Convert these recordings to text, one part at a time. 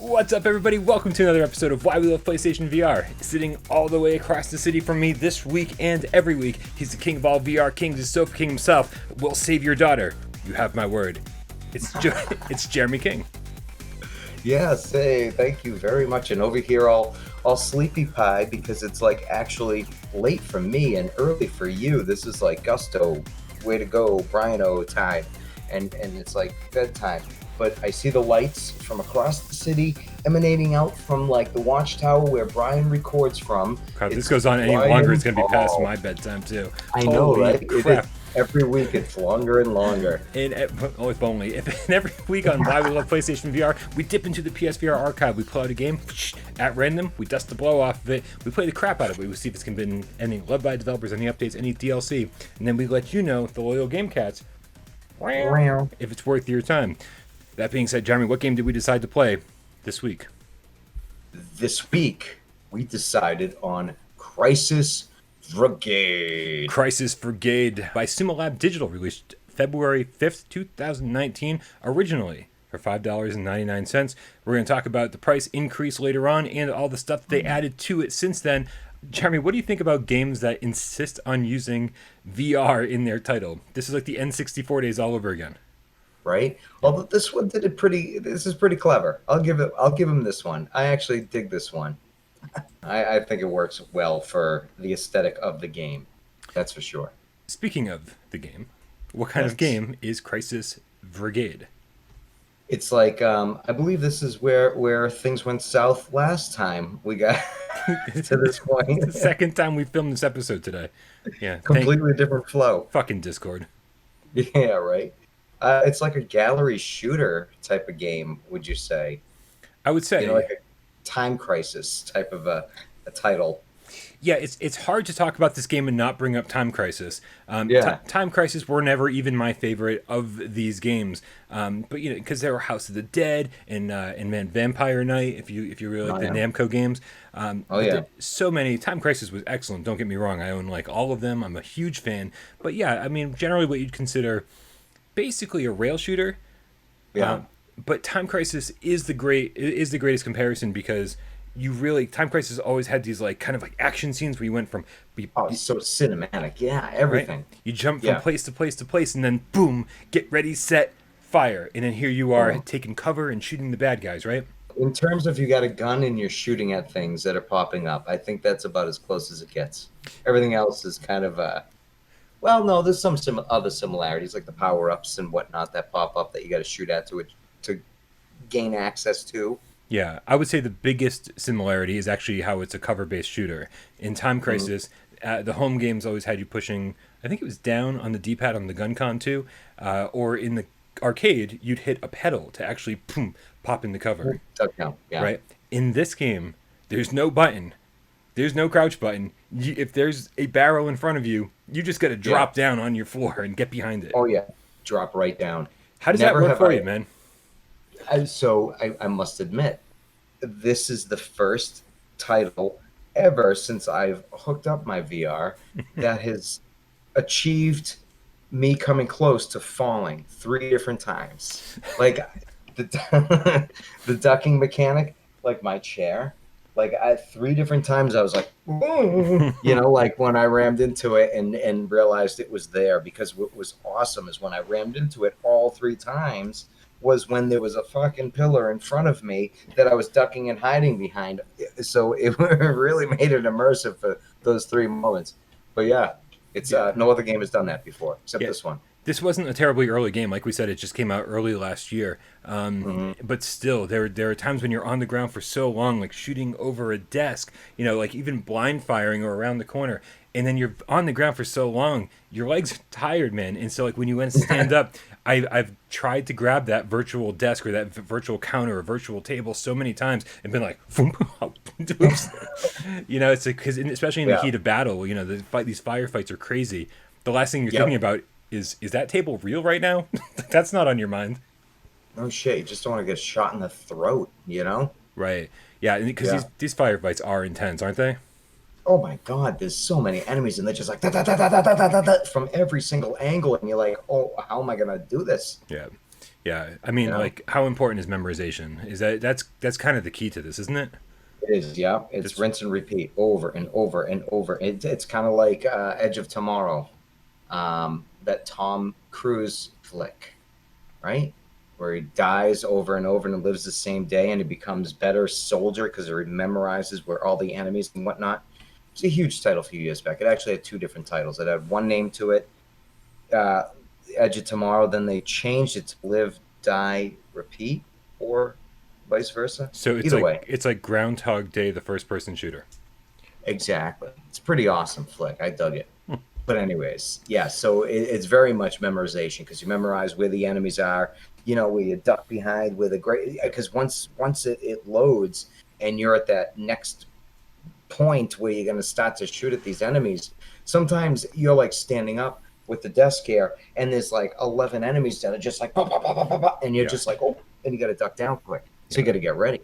What's up, everybody? Welcome to another episode of Why We Love PlayStation VR. Sitting all the way across the city from me this week and every week, he's the king of all VR kings, the Sofa King himself. We'll save your daughter. You have my word. It's Jeremy King. Yes, hey, thank you very much. And over here, all sleepy pie because it's like actually late for me and early for you. This is like gusto, way to go, Brian-o time, and it's like bedtime. But I see the lights from across the city emanating out from like the watchtower where Brian records from. God, if this goes on any longer, it's going to be past my bedtime too. I know, Holy right? crap. Every week it's longer and longer. And if only. And every week on Why We Love PlayStation VR, we dip into the PSVR archive. We pull out a game at random. We dust the blow off of it. We play the crap out of it. We see if it's been any loved by developers, any updates, any DLC, and then we let you know, the loyal game cats, if it's worth your time. That being said, Jeremy, what game did we decide to play this week? This week, we decided on Crisis VRigade. Crisis VRigade by Simulab Digital, released February 5th, 2019, originally for $5.99. We're going to talk about the price increase later on and all the stuff that they added to it since then. Jeremy, what do you think about games that insist on using VR in their title? This is like the N64 days all over again. Right? Although this one did it this is pretty clever. I'll give him this one. I actually dig this one. I think it works well for the aesthetic of the game. That's for sure. Speaking of the game, what kind of game is Crisis VRigade? It's like I believe this is where things went south last time we got to this point. It's the second time we filmed this episode today. Yeah, completely different flow. Fucking Discord. Yeah, right. It's like a gallery shooter type of game, would you say? I would say. Like a time crisis type of a title. Yeah, it's hard to talk about this game and not bring up Time Crisis. Time Crisis were never even my favorite of these games, but because there were House of the Dead and Vampire Knight. If you really like the Namco games, so many. Time Crisis was excellent. Don't get me wrong. I own like all of them. I'm a huge fan. But yeah, I mean, generally what you'd consider basically a rail shooter. Yeah. But Time Crisis is the greatest comparison because Time Crisis always had these like kind of like action scenes where you went from so cinematic. Yeah, everything. Right? You jump from place to place to place and then boom, get ready, set, fire. And then here you are taking cover and shooting the bad guys, right? In terms of you got a gun and you're shooting at things that are popping up, I think that's about as close as it gets. Everything else is kind of well, no, there's some other similarities, like the power-ups and whatnot that pop up that you got to shoot at to gain access to. Yeah, I would say the biggest similarity is actually how it's a cover-based shooter. In Time Crisis, the home games always had you pushing, I think it was down on the D-pad on the gun con too, or in the arcade, you'd hit a pedal to actually pop in the cover. Right? In this game, there's no button. There's no crouch button. If there's a barrel in front of you, you just got to drop down on your floor and get behind it. Oh, yeah. Drop right down. How does that work for you, man? I must admit, this is the first title ever since I've hooked up my VR that has achieved me coming close to falling 3 different times. Like the ducking mechanic, my chair. 3 different times I was like, like when I rammed into it and realized it was there, because what was awesome is when I rammed into it all 3 times was when there was a fucking pillar in front of me that I was ducking and hiding behind. So it really made it immersive for those 3 moments. But yeah, it's no other game has done that before except this one. This wasn't a terribly early game. Like we said, it just came out early last year. But still, there are times when you're on the ground for so long, like shooting over a desk, like even blind firing or around the corner. And then you're on the ground for so long, your legs are tired, man. And so like when you went to stand up, I've tried to grab that virtual desk or that virtual counter or virtual table so many times and been like, it's like, because especially in the heat of battle, these firefights are crazy. The last these thinking about is that table real right now? That's not on your mind. No shit. You just don't want to get shot in the throat, Right. Yeah, because these firefights are intense, aren't they? Oh my God, there's so many enemies, and they're just like da, da, da, da, da, da, da, da, from every single angle, and you're like, oh, how am I gonna do this? Yeah. Yeah, I You mean, know, like, how important is memorization? Is that's kind of the key to this, isn't it? it is. Yeah, it's Just rinse and repeat over and over and over. It's kind of like Edge of Tomorrow, that Tom Cruise flick, right? Where he dies over and over and lives the same day, and he becomes better soldier because he memorizes where all the enemies and whatnot. It's a huge title a few years back. It actually had two different titles. It had one name to it, uh, Edge of Tomorrow. Then they changed it to Live, Die, Repeat, or vice versa. so Either way, it's like Groundhog Day, the first person shooter. exactly. It's a pretty awesome flick. I dug it. But anyways, yeah. So it's very much memorization because you memorize where the enemies are. You know where you duck behind, where the great. Yep. Because once it loads and you're at that next point where you're going to start to shoot at these enemies, sometimes you're like standing up with the desk here, and there's like 11 enemies that are just like, bah, bah, bah, bah, bah, bah, and you're Yeah. just like, oh, and you got to duck down quick. So you Yeah. got to get ready.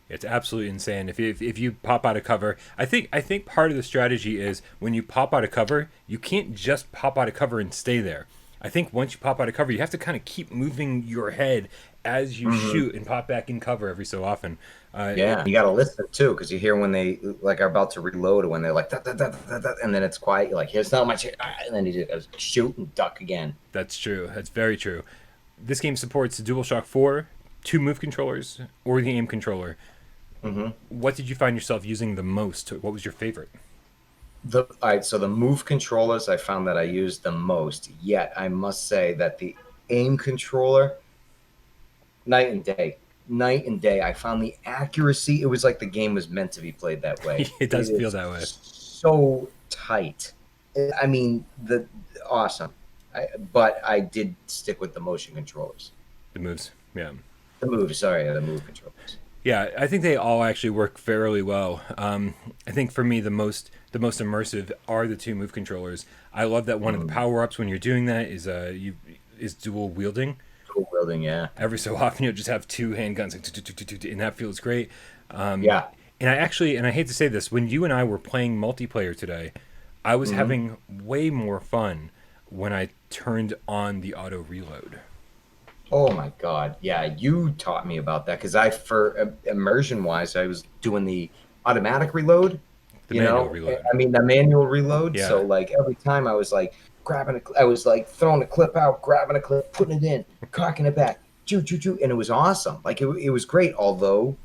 It's absolutely insane. If you pop out of cover, I think part of the strategy is when you pop out of cover, you can't just pop out of cover and stay there. I think once you pop out of cover, you have to kind of keep moving your head as you Hmm. shoot and pop back in cover every so often. Yeah, you got to listen too, because you hear when they like are about to reload, or when they're like, da, da, da, da, da, and then it's quiet. You're like, here's not much, and then you just shoot and duck again. That's true. That's very true. This game supports DualShock 4, two move controllers, or the aim controller. Hmm. What did you find yourself using the most? What was your favorite? All right, so the move controllers I found that I used the most. Yet I must say that the aim controller, night and day, night and day. I found the accuracy. It was like the game was meant to be played that way. It It does feel is that way. so tight. I mean, the awesome. But I did stick with the motion controllers. The moves. Yeah. The move controllers. Yeah, I think they all actually work fairly well. I think for me, the most immersive are the two move controllers. I love that one of the Mm, power ups when you're doing that is is dual wielding. cool building, yeah, Every so often, you'll just have two handguns, like, and that feels great. yeah. And I actually, and I hate to say this, when you and I were playing multiplayer today, I was Hmm. having way more fun when I turned on the auto reload. Oh my God. Yeah, you taught me about that because for immersion wise, I was doing the automatic reload, The manual reload. I mean, the manual reload. So, Yeah, like, every time I was like I was like throwing a clip out, grabbing a clip, putting it in, cocking it back, choo, choo, choo. And it was awesome. Like, it was great, although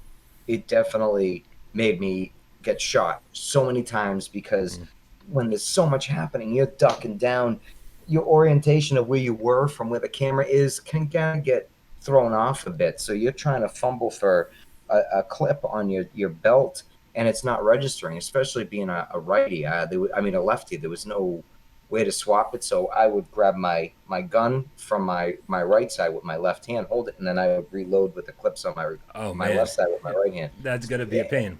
it definitely made me get shot so many times because when there's so much happening, you're ducking down, your orientation of where you were from where the camera is can kind of get thrown off a bit. So you're trying to fumble for a clip on your belt, and it's not registering, especially being a righty. I mean, a lefty. There was no way to swap it, so I would grab my gun from my right side with my left hand, hold it, and then I would reload with the clips on oh my man, left side with my right hand. that's gonna be a pain.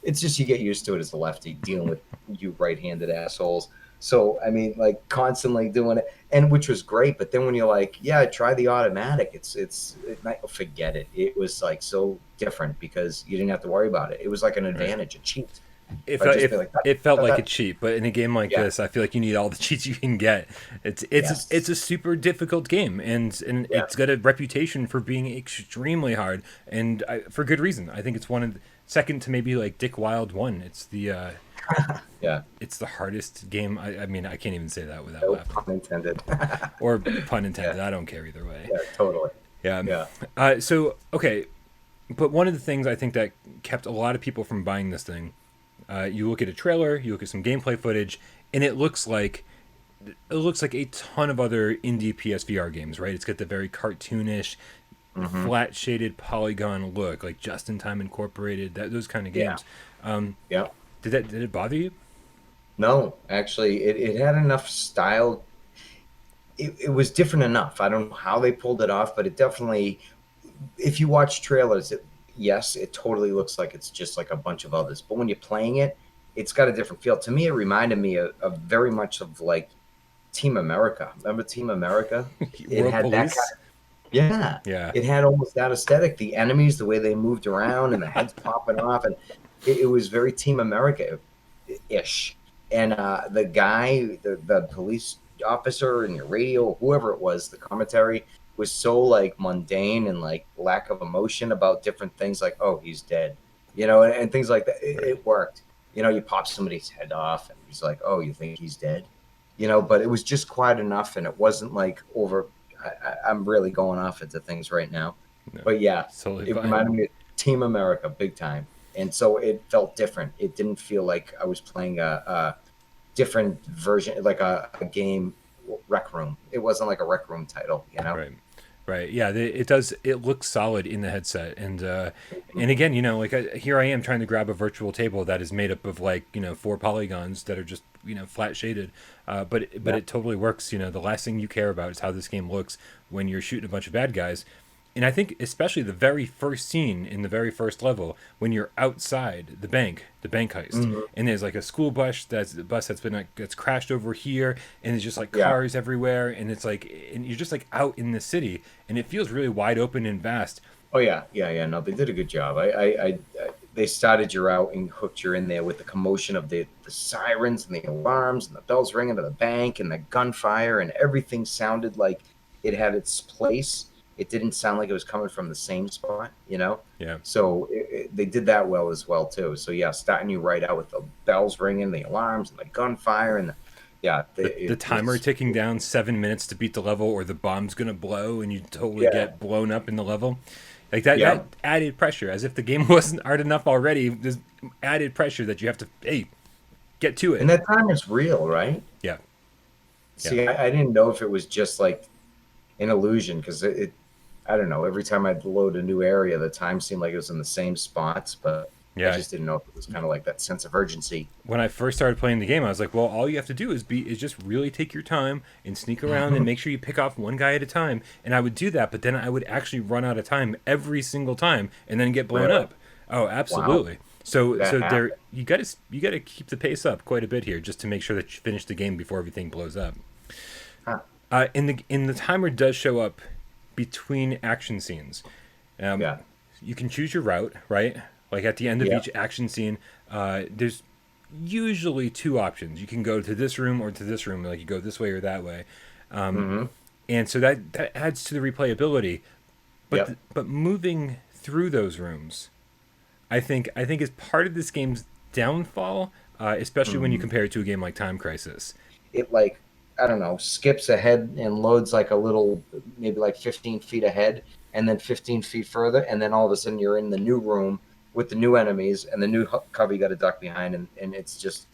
It's just you get used to it as a lefty dealing with you right-handed assholes. So I mean, like constantly doing it, and which was great. But then when you're like, yeah, try the automatic, forget it. It was like so different because you didn't have to worry about it. It was like an Right. advantage, a cheat. It If I felt just be like, it felt "Da, da, like da." a cheat, but in a game like Yeah, this, I feel like you need all the cheats you can get. It's yes, a super difficult game, and yeah, it's got a reputation for being extremely hard, and for good reason. I think it's one of second to maybe like Dick Wild one. yeah. It's the hardest game. I mean, I can't even say that without No laughing. pun intended. Or pun Yeah, intended. I don't care either way. yeah, totally. Yeah. Yeah. So okay, but one of the things I think that kept a lot of people from buying this thing, you look at a trailer, you look at some gameplay footage, and it looks like a ton of other indie PSVR games, right? It's got the very cartoonish, Hmm. flat shaded polygon look, like Just in Time Incorporated, those kind of Yeah, games. Um, yeah. did it bother you? No, actually, it had enough style. It was different enough. I don't know how they pulled it off, but it definitely, if you watch trailers, yes, it totally looks like it's just like a bunch of others. But when you're playing it, it's got a different feel. To me, it reminded me of very much of like Team America. Remember Team America? It World had that Police? kind. Yeah, Yeah. it had almost that aesthetic. The enemies, the way they moved around, and the heads popping off, and it was very Team America ish. And the guy, the police officer, and your radio, whoever it was, the commentary, was so like mundane and like lack of emotion about different things, like, oh, he's dead, and things like that. It, Right. it worked. You pop somebody's head off, and he's like, oh, you think he's dead? But it was just quiet enough, and it wasn't like over. I'm really going off into things right now, No, but yeah, it's totally it fine. reminded me of Team America big time, and so it felt different. It didn't feel like I was playing a different version, like a game Rec Room. It wasn't like a Rec Room title. Right. Right. Yeah. It does. It looks solid in the headset, and again, like here I am trying to grab a virtual table that is made up of like 4 polygons that are just flat shaded, but Yeah. it totally works. The last thing you care about is how this game looks when you're shooting a bunch of bad guys, and I think especially the very first scene in the very first level when you're outside the bank heist, Mhm. and there's like a school bus that's been like that's crashed over here, and there's just like Yeah. cars everywhere, and it's like and you're just like out in the city, and it feels really wide open and vast. Oh yeah, yeah, yeah. No, they did a good job. They started you out and hooked you in there with the commotion of the sirens and the alarms and the bells ringing to the bank and the gunfire, and everything sounded like it had its place. It didn't sound like it was coming from the same spot. Yeah. So they did that well as well too. So yeah, starting you right out with the bells ringing, the alarms, and the gunfire, and yeah, The it timer was ticking down 7 minutes to beat the level, or the bomb's gonna blow, and you totally yeah, get blown up in the level. Like that, yeah. that added pressure, as if the game wasn't hard enough already. There's added pressure that you have to, hey, get to And it. that timer's real, right? Yeah, yeah. See, I didn't know if it was just like an illusion because I don't know. Every time I'd load a new area, the time seemed like it was in the same spots, but I Yeah, just didn't know if it was kind of like that sense of urgency. when I first started playing the game, I was like, well, all you have to do is just really take your time and sneak around and make sure you pick off one guy at a time. And I would do that, but then I would actually run out of time every single time and then get blown Really? up. Oh, Wow, absolutely. So that there happened. you got to keep the pace up quite a bit here just to make sure that you finish the game before everything blows up. Huh. In the timer does show up between action scenes. Um, Yeah. you can choose your route, right? Like at the end of Yeah. each action scene, there's usually two options. You can go to this room or to this room. Like you go this way or that way, Mm-hmm. and so that adds to the replayability. But Yep. but moving through those rooms, I think is part of this game's downfall, especially when you Mm-hmm. compare it to a game like Time Crisis. It like I don't know, skips ahead and loads like a little, maybe like 15 feet ahead, and then 15 feet further, and then all of a sudden you're in the new room with the new enemies and the new cover you got to duck behind, and it's just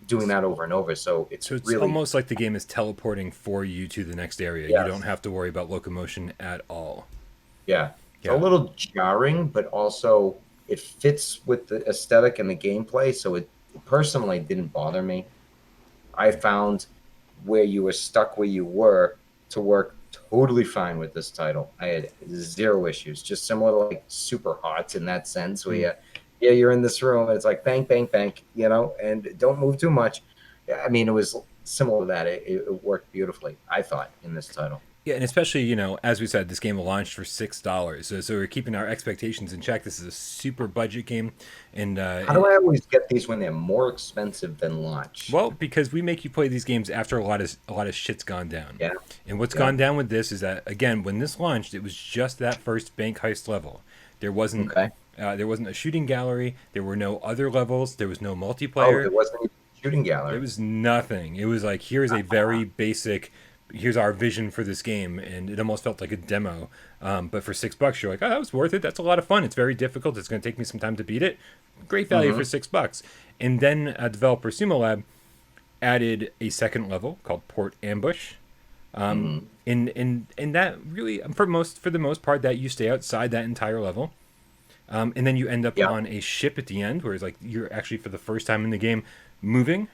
doing that over and over. So it's So it's really almost like the game is teleporting for you to the next area. You don't yes. have to worry about locomotion at all. Yeah, it's a Yeah. little jarring, but also it fits with the aesthetic and the gameplay. So it personally didn't bother me. I found where you were stuck where you were to work totally fine with this title. I had zero issues, just similar to like Super Hot in that sense, where Mm. yeah, you're in this room and it's like bang, bang, bang, and don't move too much. Yeah, I mean, it was similar to that. It worked beautifully, I thought, in this title. Yeah, and especially, as we said, this game launched for $6. So we're keeping our expectations in check. This is a super budget game, and How do I always get these when they're more expensive than launch? well, because we make you play these games after a lot of shit's gone down. Yeah, And what's yeah. gone down with this is that again, when this launched, it was just that first bank heist level. There wasn't Okay. there wasn't a shooting gallery. There were no other levels. There was no Oh, multiplayer. there wasn't even a shooting There gallery. was nothing. It was like here's a very basic. Here's our vision for this game, and it almost felt like a demo. But for $6, you're like, oh, that was worth it. That's a lot of fun. It's very difficult. It's going to take me some time to beat it. Great value Mm-hmm. for $6. And then a developer, Sumo Lab, added a second level called Port Ambush. Mm-hmm. And that really, for the most part, that you stay outside that entire level. And then you end up Yeah. on a ship at the end, where it's like you're actually for the first time in the game moving,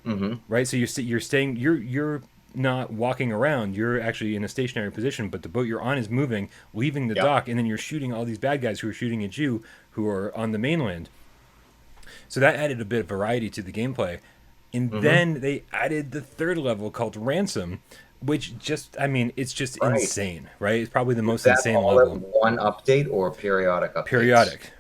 Mm-hmm. right? So you're staying you're not walking around. You're actually in a stationary position, but the boat you're on is moving, leaving the Yeah. dock, and then you're shooting all these bad guys who are shooting at you, who are on the mainland. So that added a bit of variety to the gameplay. And Mm-hmm. then they added the third level called Ransom, which it's just Right. insane, right? It's probably the Was most that insane all at level. one update or periodic updates? Periodic, Nice.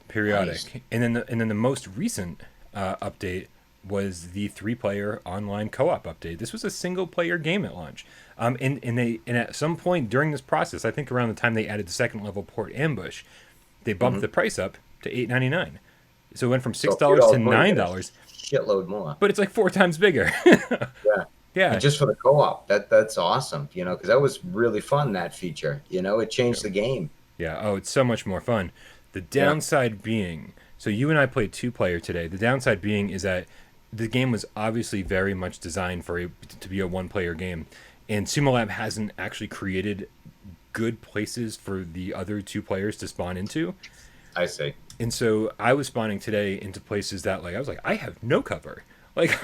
periodic, and then the most recent update was the 3-player online co-op update. This was a single-player game at launch, and at some point during this process, I think around the time they added the second level port ambush, they bumped the price up to $8.99. So it went from So $6 to more, you get a $9, shitload more. but it's like 4 times bigger. Yeah. And Yeah. just for the co-op, that's awesome, because that was really fun, that feature. It changed the game. Yeah. Oh, it's so much more fun. The Yeah. downside being, so you and I played 2-player today. The downside being is that the game was obviously very much designed to be a 1-player game, and Sumo Lab hasn't actually created good places for the other 2 players to spawn into. I see. And so I was spawning today into places that I was like, I have no cover. Like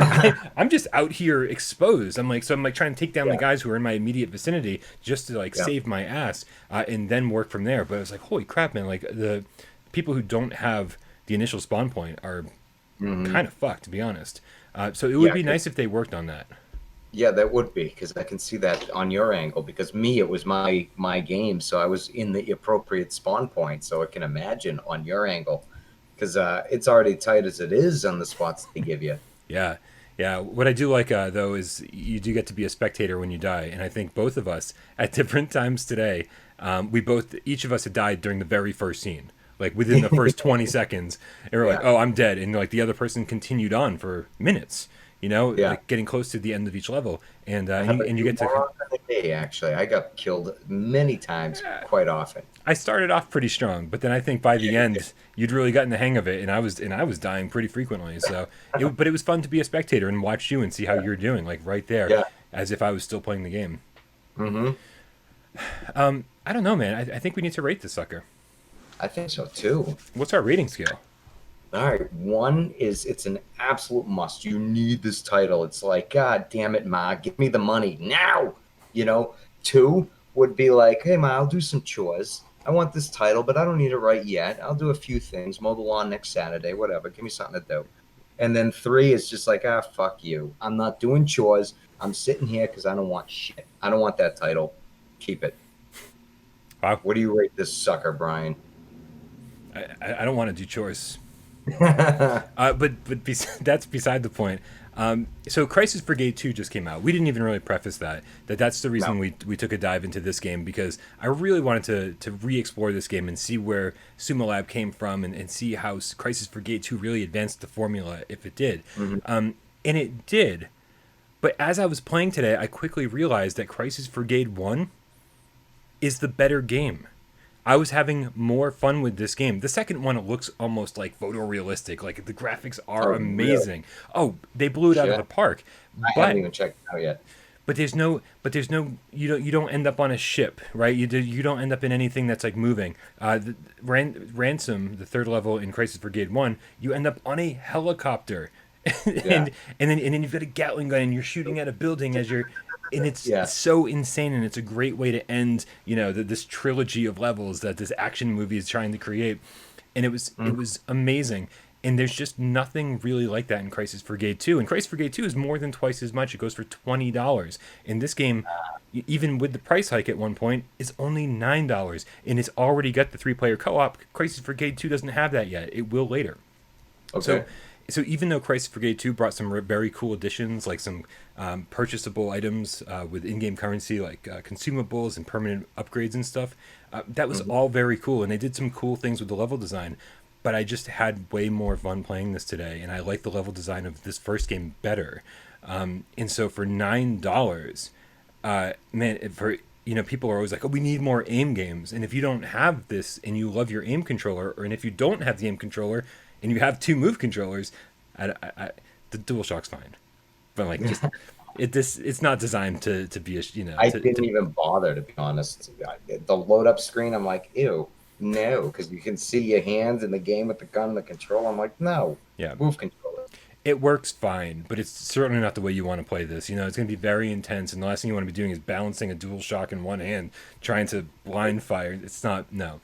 I'm just out here exposed. I'm like trying to take down the guys who are in my immediate vicinity just to save my ass, and then work from there. But I was like, holy crap, man! Like the people who don't have the initial spawn point are kind of fucked, to be honest. So it would be nice if they worked on that. Yeah, that would be, because I can see that on your angle. Because it was my game, so I was in the appropriate spawn point. So I can imagine on your angle, because it's already tight as it is on the spots they give you. Yeah, yeah. What I do like though is you do get to be a spectator when you die, and I think both of us at different times today, each of us had died during the very first scene, like within the first 20 seconds, and we're like, oh, I'm dead, and like the other person continued on for minutes. Like getting close to the end of each level, and you get to. More often than me, actually, I got killed many times, quite often. I started off pretty strong, but then I think by the end you'd really gotten the hang of it, and I was dying pretty frequently. So, but it was fun to be a spectator and watch you and see how you're doing, like right there, as if I was still playing the game. Mm-hmm. I don't know, man. I think we need to rate this sucker. I think so too. What's our rating scale? All right, 1 is it's an absolute must. You need this title. It's like, God damn it, Ma, give me the money now. 2 would be like, hey, Ma, I'll do some chores. I want this title, but I don't need it right yet. I'll do a few things, mow the lawn next Saturday, whatever. Give me something to do. And then 3 is just like, fuck you. I'm not doing chores. I'm sitting here because I don't want shit. I don't want that title. Keep it. Wow. What do you rate this sucker, Brian? I don't want to do chores. But that's beside the point. So Crisis Brigade 2 just came out. We didn't even really preface that's the reason we took a dive into this game, because I really wanted to re-explore this game and see where Sumo Lab came from, and see how Crisis Brigade 2 really advanced the formula, if it did. And it did. But as I was playing today, I quickly realized that Crisis Brigade 1 is the better game. I was having more fun with this game. The second one, it looks almost like photorealistic. Like the graphics are amazing. Really? Oh, they blew it out of the park. I haven't even checked it out yet. But there's no you don't end up on a ship, right? You don't end up in anything that's like moving. Ransom, the 3rd level in Crisis Brigade 1, you end up on a helicopter. and then you've got a Gatling gun and you're shooting at a building as you're. And it's so insane, and it's a great way to end, this trilogy of levels that this action movie is trying to create. And it was amazing. And there's just nothing really like that in Crisis Brigade 2. And Crisis Brigade 2 is more than twice as much. It goes for $20. And this game, even with the price hike at one point, is only $9. And it's already got the 3-player co-op. Crisis Brigade 2 doesn't have that yet. It will later. Okay. So even though Crisis Brigade 2 brought some very cool additions, like some purchasable items with in-game currency, like consumables and permanent upgrades and stuff, that was all very cool. And they did some cool things with the level design. But I just had way more fun playing this today, and I like the level design of this first game better. And so for $9, people are always like, oh, we need more aim games. And if you don't have this and you love your aim controller, and if you don't have the aim controller and you have 2 move controllers, the DualShock's fine. But like, just it's not designed to be a I didn't even bother, to be honest. The load up screen, I'm like, ew, no, because you can see your hands in the game with the gun and the control. I'm like, no, move controller. It works fine, but it's certainly not the way you want to play this. It's going to be very intense, and the last thing you want to be doing is balancing a DualShock in one hand, trying to blind fire. It's not. No,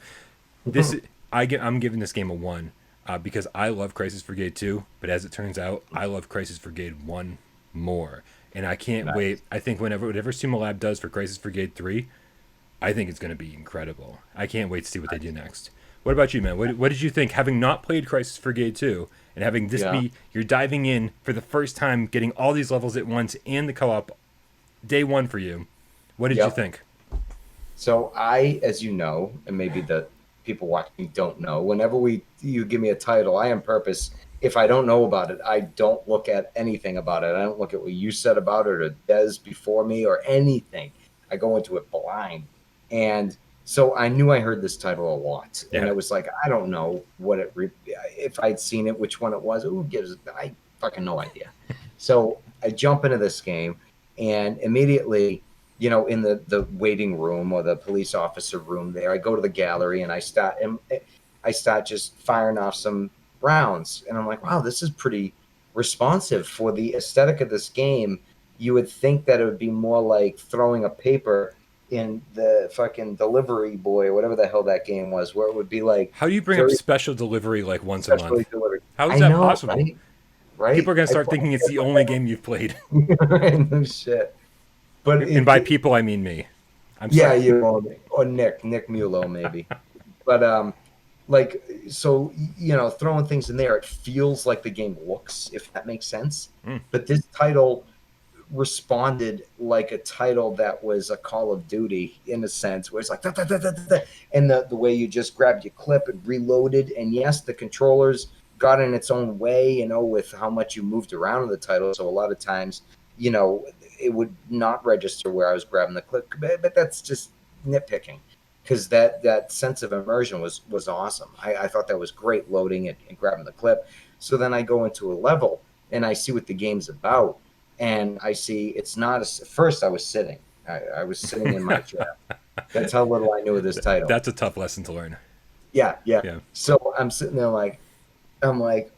I'm giving this game a 1. Because I love Crisis Brigade 2, but as it turns out, I love Crisis Brigade 1 more. And I can't wait. I think whatever Sumo Lab does for Crisis Brigade 3, I think it's going to be incredible. I can't wait to see what they do next. What about you, man? What did you think, having not played Crisis Brigade 2 and having this Yeah. be you're diving in for the first time, getting all these levels at once and the co-op day one for you. What did you Yep. think? So as you know, and maybe the people watching don't know, whenever you give me a title, I on purpose, if I don't know about it, I don't look at anything about it. I don't look at what you said about it or Des before me or anything. I go into it blind. And so I knew I heard this title a lot. And Yeah. it was like, I don't know what if I'd seen it, which one it was, who gives, I fucking no idea. So I jump into this game and immediately, in the waiting room or the police officer room there, I go to the gallery and I start just firing off some rounds. And I'm like, wow, this is pretty responsive for the aesthetic of this game. You would think that it would be more like throwing a paper in the fucking delivery boy or whatever the hell that game was, where it would be like How do you bring up very special delivery like once a specially month? delivered. How is I that know, possible? right? Right? People are gonna I start thinking it's the only game you've played. no shit. But And by people, I mean me. I'm yeah, sorry. or Nick Mulo maybe. But like so throwing things in there, it feels like the game looks, if that makes sense. Mm. But this title responded like a title that was a Call of Duty in a sense, where it's like da, da, da, da, da, and the way you just grabbed your clip and reloaded, and yes, the controllers got in its own way, with how much you moved around in the title. So a lot of times, it would not register where I was grabbing the clip, but that's just nitpicking, because that sense of immersion was awesome. I thought that was great, loading it and grabbing the clip. So then I go into a level and I see what the game's about, and I see it's not first I was sitting. I was sitting in my chair. That's how little I knew of this title. That's a tough lesson to learn. Yeah. Yeah. So I'm sitting there I'm like,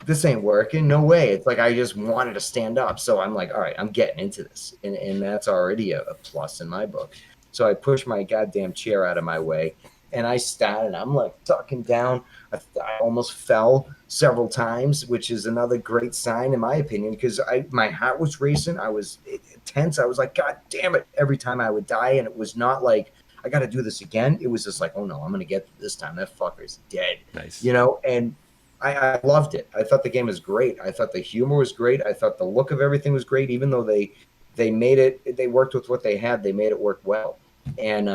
this ain't working. No way. It's like I just wanted to stand up. So I'm like, all right, I'm getting into this. And that's already a plus in my book. So I push my goddamn chair out of my way and I stand and I'm like tucking down. I almost fell several times, which is another great sign in my opinion, because my heart was racing. I was tense. I was like, God damn it, every time I would die. And it was not like, I got to do this again. It was just like, oh no, I'm going to get this time. That fucker's dead. Nice. And I loved it. I thought the game was great. I thought the humor was great. I thought the look of everything was great, even though they made it, they worked with what they had. They made it work well. And,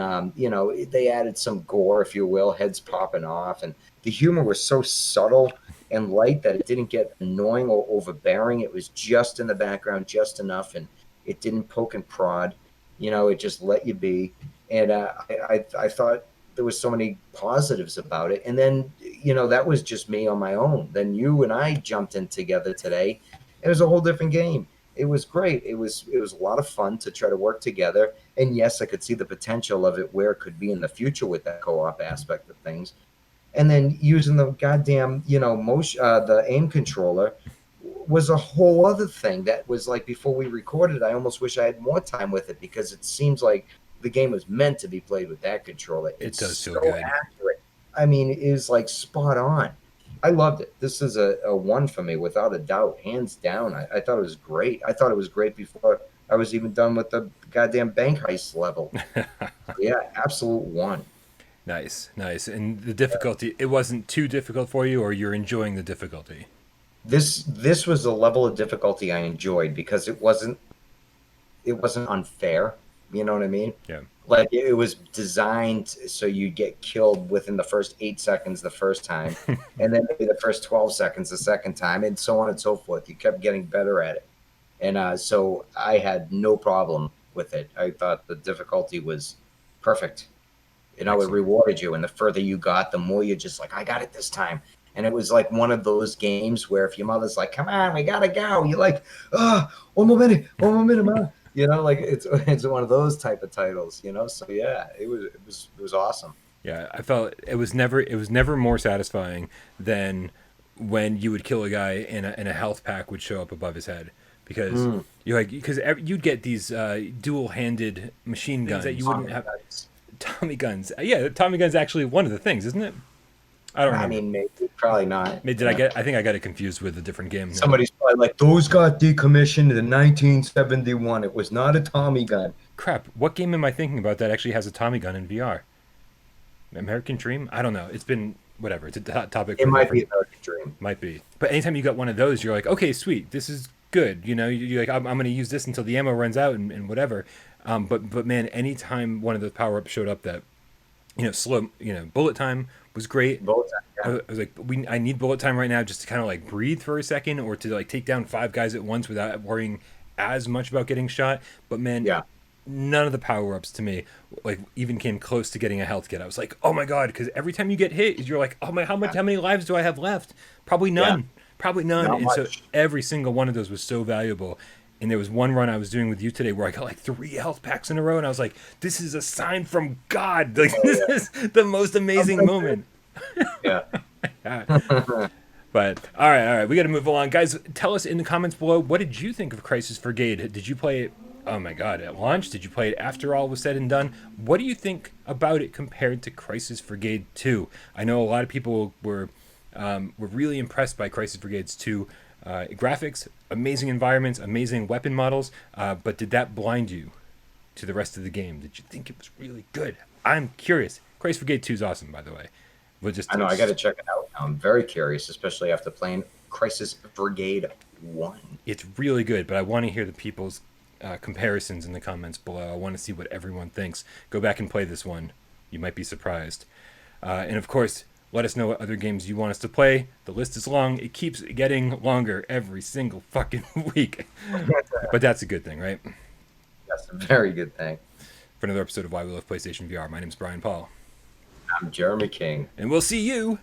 they added some gore, if you will, heads popping off. And the humor was so subtle and light that it didn't get annoying or overbearing. It was just in the background, just enough. And it didn't poke and prod. It just let you be. And I thought there was so many positives about it. And then, that was just me on my own. Then you and I jumped in together today. It was a whole different game. It was great. It was a lot of fun to try to work together. And yes, I could see the potential of it, where it could be in the future with that co-op aspect of things. And then using the goddamn, motion, the aim controller was a whole other thing that was like, before we recorded, I almost wish I had more time with it, because it seems like the game was meant to be played with that controller. It does feel so good. accurate. I mean, it is like spot on. I loved it. This is a one for me, without a doubt, hands down. I thought it was great. I thought it was great before I was even done with the goddamn bank heist level. Yeah, absolute one. Nice. And the difficulty, it wasn't too difficult for you, or you're enjoying the difficulty? This was a level of difficulty I enjoyed, because it wasn't unfair. You know what I mean? Yeah. Like, it was designed so you get killed within the first 8 seconds the first time, and then maybe the first 12 seconds the second time, and so on and so forth. You kept getting better at it. And so I had no problem with it. I thought the difficulty was perfect. It rewarded you. And the further you got, the more you're just like, I got it this time. And it was like one of those games where if your mother's like, come on, we got to go, you're like, one more minute, Mom. Like it's one of those type of titles, So yeah, it was awesome. Yeah, I felt it was never more satisfying than when you would kill a guy and a health pack would show up above his head, because you'd get these dual-handed machine guns that you wouldn't have. Tommy guns. Yeah, Tommy guns actually one of the things, isn't it? I don't remember. I mean, maybe, probably not. I think I got it confused with a different game. Somebody's probably like, those got decommissioned in 1971. It was not a Tommy gun. Crap, what game am I thinking about that actually has a Tommy gun in VR? American Dream? I don't know. It's been whatever. It's a topic It for a might be different. an American dream. Might be. But anytime you got one of those, you're like, okay, sweet, this is good. You know, you're like, I'm going to use this until the ammo runs out and whatever. But man, anytime one of those power ups showed up that, slow, bullet time was great. Both, yeah. I was like, I need bullet time right now just to kind of like breathe for a second or to like take down 5 guys at once without worrying as much about getting shot. But man, Yeah. none of the power ups to me like even came close to getting a health kit. I was like, oh my god, because every time you get hit, you're like, oh my, how many lives do I have left? Probably none. Yeah. Probably none. Not And so much. every single one of those was so valuable. And there was one run I was doing with you today where I got like 3 health packs in a row, and I was like, "This is a sign from God! Like this is the most amazing moment." Yeah. But all right, we got to move along, guys. Tell us in the comments below, what did you think of Crisis Brigade? Did you play it? Oh my God, at launch? Did you play it after all was said and done? What do you think about it compared to Crisis Brigade 2? I know a lot of people were really impressed by Crisis Brigade's 2 graphics, amazing environments, amazing weapon models. But did that blind you to the rest of the game? Did you think it was really good? I'm curious. Crisis Brigade 2 is awesome, by the way. I know. I got to check it out now. I'm very curious, especially after playing Crisis Brigade 1. It's really good, but I want to hear the people's comparisons in the comments below. I want to see what everyone thinks. Go back and play this one. You might be surprised. And of course, let us know what other games you want us to play. The list is long. It keeps getting longer every single fucking week. But that's a good thing, right? That's a very good thing. For another episode of Why We Love PlayStation VR, my name's Brian Paul. I'm Jeremy King. And we'll see you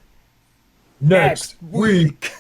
Next week.